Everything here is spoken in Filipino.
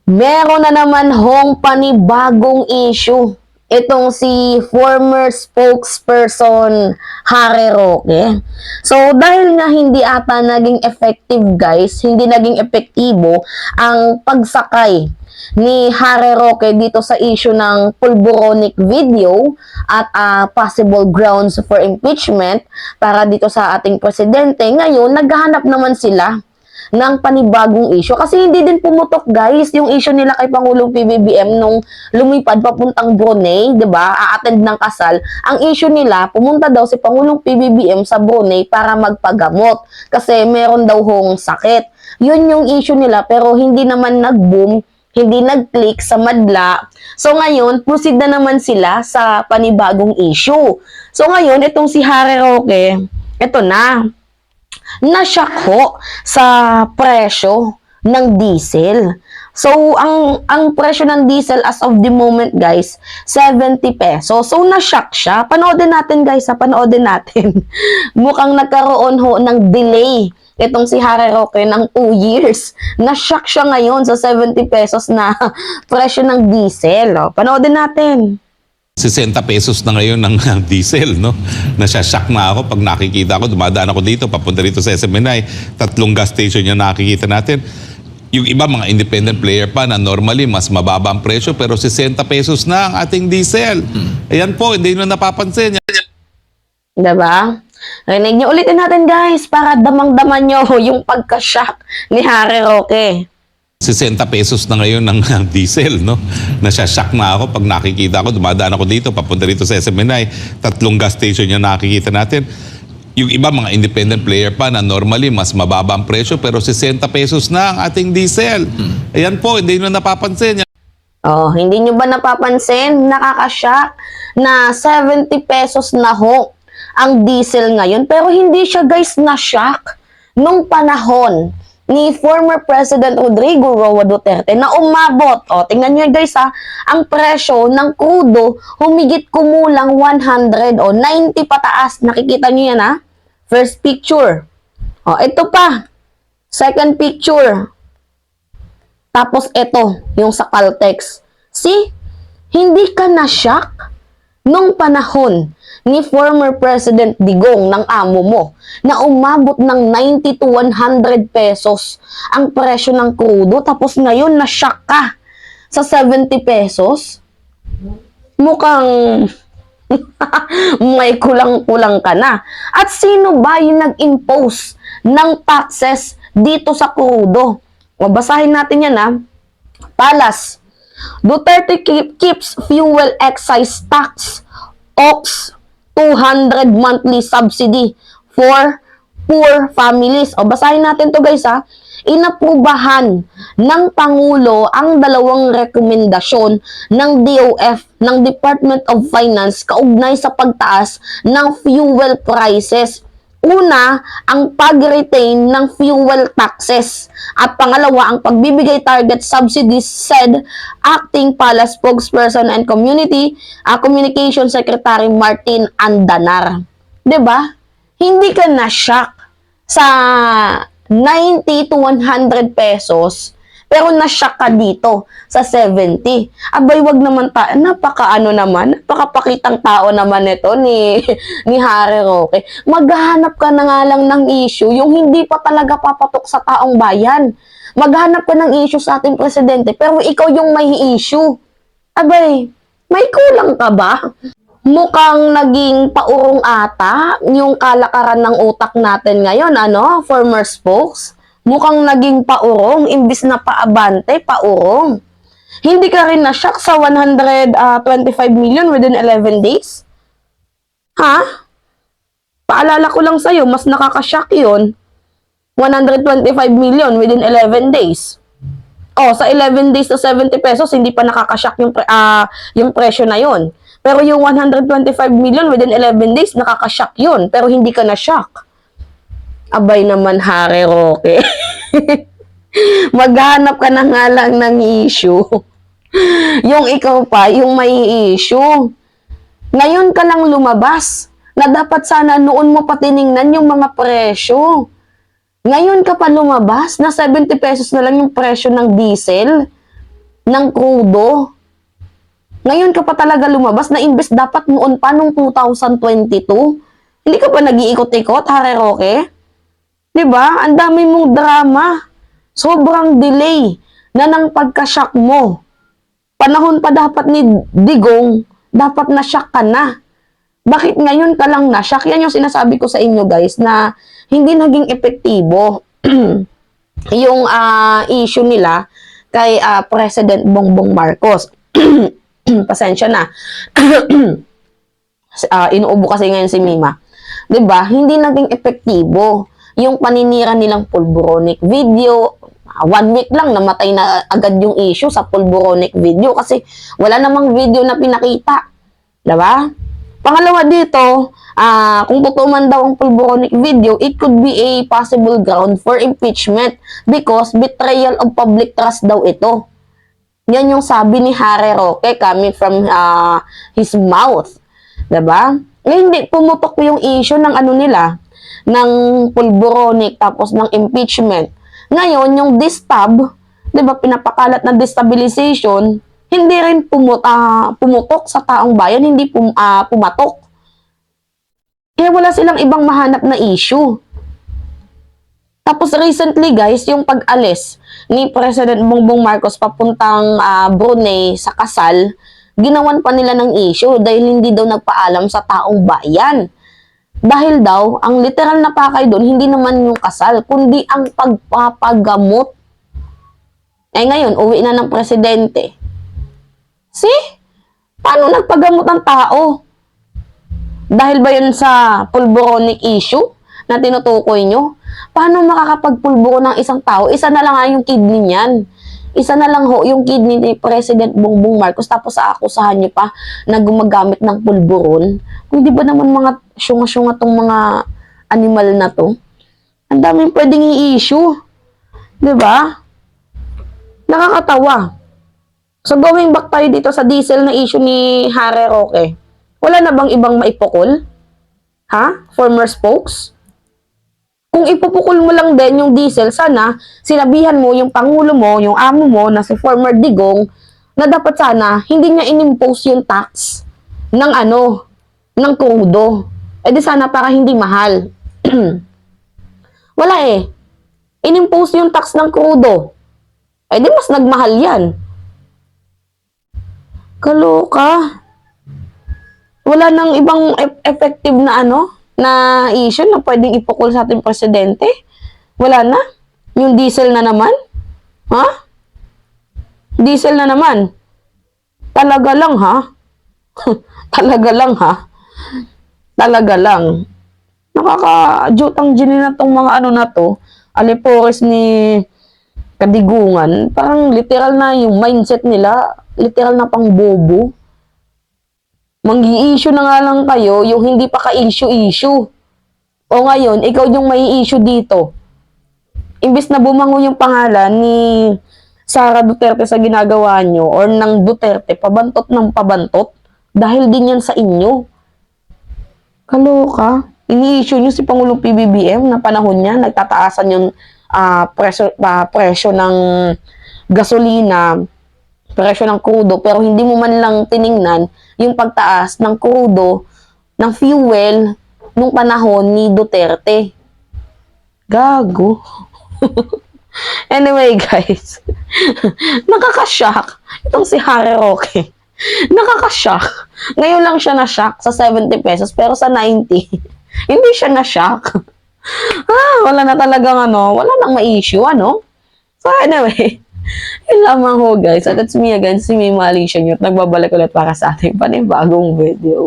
Meron na naman hong panibagong issue. Itong si former spokesperson Harry Roque. So, dahil nga hindi ata naging effective guys, hindi naging epektibo ang pagsakay ni Harry Roque dito sa issue ng pulboronic video at possible grounds for impeachment para dito sa ating presidente. Ngayon, naghahanap naman sila ng panibagong issue. Kasi hindi din pumutok guys yung issue nila kay Pangulong PBBM nung lumipad papuntang Brunei, 'di ba? A-attend ng kasal. Ang issue nila, pumunta daw si Pangulong PBBM sa Brunei para magpagamot kasi meron daw hong sakit. Yun yung issue nila pero hindi naman nag-boom, hindi nag-click sa madla. So ngayon, proceed na naman sila sa panibagong issue. So ngayon, itong si Harry Roque, ito na-shock ho sa presyo ng diesel. So, ang presyo ng diesel as of the moment, guys, 70 pesos. So, na-shock siya. Panoodin natin, guys, panoodin natin. Mukhang nagkaroon ho ng delay itong si Harry Roque ng 2 years. Na-shock siya ngayon sa 70 pesos na presyo ng diesel. O, panoodin natin. 60 pesos na ngayon ng diesel, no? Nasya-shock na ako pag nakikita ko, dumadaan ako dito, papunta rito sa SMNI, 3 gas station yung nakikita natin. Yung iba, mga independent player pa na normally mas mababa ang presyo, pero 60 pesos na ang ating diesel. Ayan po, hindi nyo napapansin. Diba? Rinig nyo ulitin natin guys para damang-daman nyo yung pagka-shock ni Harry Roque. 60 pesos na ngayon ng diesel, no? Nasya-shock na ako pag nakikita ko, dumadaan ako dito, papunta rito sa SMNI, 3 gas station yung nakikita natin. Yung iba, mga independent player pa na normally mas mababa ang presyo, pero 60 pesos na ang ating diesel. Ayan po, hindi nyo napapansin. Oh, hindi nyo ba napapansin? Nakaka-shock na 70 pesos na ho ang diesel ngayon. Pero hindi siya guys na-shock nung panahon ni former President Rodrigo Roa Duterte na umabot. O, tingnan nyo guys ang presyo ng crudo humigit kumulang 100 o 90 pataas. Nakikita nyo yan First picture. O, ito pa. Second picture. Tapos ito, yung sa Caltex. See? Hindi ka na-shock nung panahon ni former President Digong ng amo mo na umabot ng 90 to 100 pesos ang presyo ng crudo tapos ngayon na-shock ka sa 70 pesos? Mukhang may kulang-kulang ka na. At sino ba yung nag-impose ng taxes dito sa crudo? Mabasahin natin yan Palas. Duterte keeps fuel excise tax, OX 200 monthly subsidy for poor families. O, basahin natin to guys Inaprubahan ng Pangulo ang 2 rekomendasyon ng DOF, ng Department of Finance, kaugnay sa pagtaas ng fuel prices. Una, ang pag-retain ng fuel taxes. At pangalawa, ang pagbibigay target subsidies, said Acting Palace Spokesperson and Communication Secretary Martin Andanar. 'Di ba? Hindi ka na-shock sa 90 to 100 pesos, pero na-shock ka dito sa 70. Abay, wag naman napakapakitang tao naman ito ni Harry Roque. Maghahanap ka na nga lang ng issue, yung hindi pa talaga papatok sa taong bayan. Maghanap ka ng issue sa ating presidente, pero ikaw yung may issue. Abay, may kulang ka ba? Mukhang naging paurong ata yung kalakaran ng utak natin ngayon, former spokes. Mukhang naging paurong, imbis na paabante, paurong. Hindi ka rin na-shock sa 125 million within 11 days? Paalala ko lang sa'yo, mas nakaka-shock yun. 125 million within 11 days. Oh, sa 11 days to 70 pesos, hindi pa nakaka-shock yung presyo na yun. Pero yung 125 million within 11 days, nakaka-shock yun. Pero hindi ka na-shock. Abay naman, Harry Roque. Maghanap ka na nga lang ng issue. Yung ikaw pa, yung may issue. Ngayon ka lang lumabas na dapat sana noon mo pa tiningnan yung mga presyo. Ngayon ka pa lumabas na 70 pesos na lang yung presyo ng diesel. ng krudo. Ngayon ka pa talaga lumabas na imbes dapat noon pa nung 2022. Hindi ka ba nag-iikot-ikot, Hare Roque? 'Di ba? Ang dami mong drama. Sobrang delay na ng pagka-shock mo. Panahon pa dapat ni Digong, dapat na-shock ka na. Bakit ngayon ka lang na-shock? Yan yung sinasabi ko sa inyo guys na hindi naging epektibo yung issue nila kay President Bongbong Marcos. Pasensya na. Inuubo kasi ngayon si Mima. 'Di ba? Hindi naging epektibo yung paninira nilang pulboronic video. 1 week lang namatay na agad yung issue sa pulboronic video kasi wala namang video na pinakita. 'Di ba? Pangalawa dito, kung totoo man daw ang pulboronic video, it could be a possible ground for impeachment because betrayal of public trust daw ito. Yan yung sabi ni Hare Roque coming from his mouth. Diba? Hindi pumutok yung issue ng ano nila, ng pulboronic tapos ng impeachment. Ngayon, yung distab, diba, pinapakalat na destabilization, hindi rin pumutok sa taong bayan, hindi pumatok. Kaya wala silang ibang mahanap na issue. Tapos recently guys, yung pag-alis ni President Bongbong Marcos papuntang Brunei sa kasal, ginawan pa nila ng issue dahil hindi daw nagpaalam sa taong bayan. Dahil daw, ang literal na pakay doon, hindi naman yung kasal, kundi ang pagpapagamot. Eh ngayon, uwi na ng presidente. See? Paano nagpagamot ang tao? Dahil ba yun sa pulboronic issue na tinutukoy nyo? Paano makakapagpulburo ng isang tao? Isa na lang yung kidney niyan. Isa na lang ho yung kidney ni President Bongbong Marcos tapos aakusahan niyo pa na gumagamit ng pulburon. Kung di ba naman mga syunga-syunga tong mga animal na to? Ang daming pwedeng i-issue. Di ba? Nakakatawa. So, going back tayo dito sa diesel na issue ni Hare Roque. Wala na bang ibang maipukol? Ha? Former spokes? Kung ipupukol mo lang din yung diesel, sana sinabihan mo yung pangulo mo, yung amo mo na si former Digong, na dapat sana hindi niya inimpose yung tax ng ng krudo. E di sana para hindi mahal. Wala eh. Inimpose yung tax ng krudo. E di mas nagmahal yan. Kaloka. Wala nang ibang effective na na issue na pwedeng ipukol sa ating presidente. Wala na. Yung diesel na naman. Ha? Diesel na naman. Talaga lang ha? Talaga lang ha? Talaga lang. Nakaka-jutang gini na tong mga na to. Alipores ni Kadigungan. Parang literal na yung mindset nila. Literal na pang bobo. Mang-i-issue na nga lang kayo yung hindi pa ka-issue. O ngayon, ikaw yung may issue dito. Imbis na bumango yung pangalan ni Sara Duterte sa ginagawa nyo or ng Duterte, pabantot ng pabantot, dahil din yan sa inyo. Kaloka. Ini-issue nyo si Pangulong PBBM na panahon niya, nagtataasan yung presyo ng gasolina, presyo ng krudo, pero hindi mo man lang tiningnan yung pagtaas ng krudo, ng fuel, nung panahon ni Duterte. Gago. Anyway, guys. Nakaka-shock. Itong si Hare Roque. Nakaka-shock. Ngayon lang siya na-shock sa 70 pesos, pero sa 90, hindi siya na-shock. Wala na talagang wala nang ma-issue, So, anyway, yun lamang ho guys. At that's me again, si Mima Alicia Newt. Nagbabalik ulit para sa ating panibagong video.